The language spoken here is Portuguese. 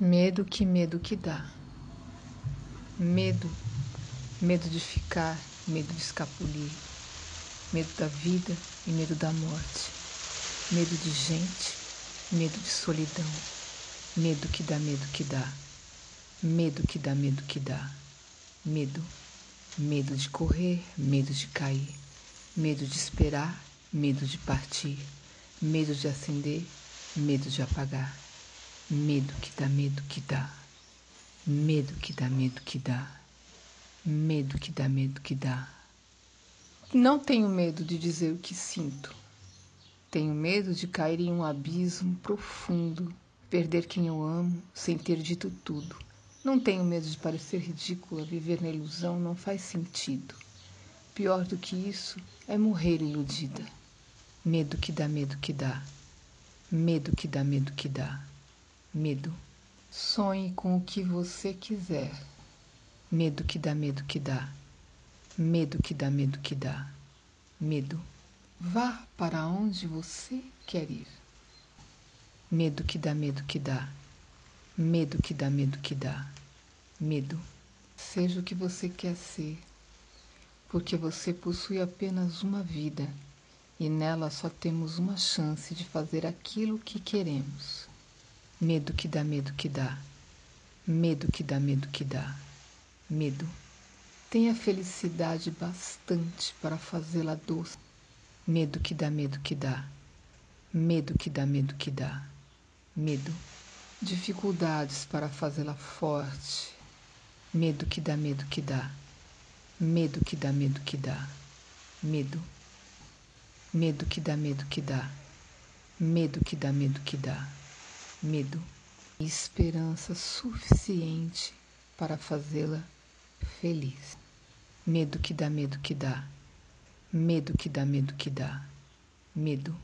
Medo que dá. Medo de ficar, medo de escapulir, medo da vida e medo da morte, medo de gente, medo de solidão, medo que dá, medo que dá, medo que dá, medo que dá, medo de correr, medo de cair, medo de esperar, medo de partir, medo de acender, medo de apagar, medo que dá, medo que dá, medo que dá, medo que dá, medo que dá, medo que dá. Não tenho medo de dizer o que sinto. Tenho medo de cair em um abismo profundo, perder quem eu amo sem ter dito tudo. Não tenho medo de parecer ridícula, viver na ilusão não faz sentido. Pior do que isso é morrer iludida. Medo que dá, medo que dá. Medo que dá, medo que dá. Medo. Sonhe com o que você quiser. Medo que dá, medo que dá. Medo que dá, medo que dá. Medo. Vá para onde você quer ir. Medo que dá, medo que dá. Medo que dá, medo que dá. Medo. Seja o que você quer ser, porque você possui apenas uma vida e nela só temos uma chance de fazer aquilo que queremos. Medo que dá, medo que dá. Medo que dá, medo que dá. Medo. Tenha felicidade bastante para fazê-la doce. Medo que dá, medo que dá. Medo que dá, medo que dá. Medo. Dificuldades para fazê-la forte. Medo que dá, medo que dá. Medo que dá, medo que dá. Medo. Medo que dá, medo que dá. Medo que dá, medo que dá. Medo. Esperança suficiente para fazê-la feliz. Medo que dá, medo que dá. Medo que dá, medo que dá. Medo.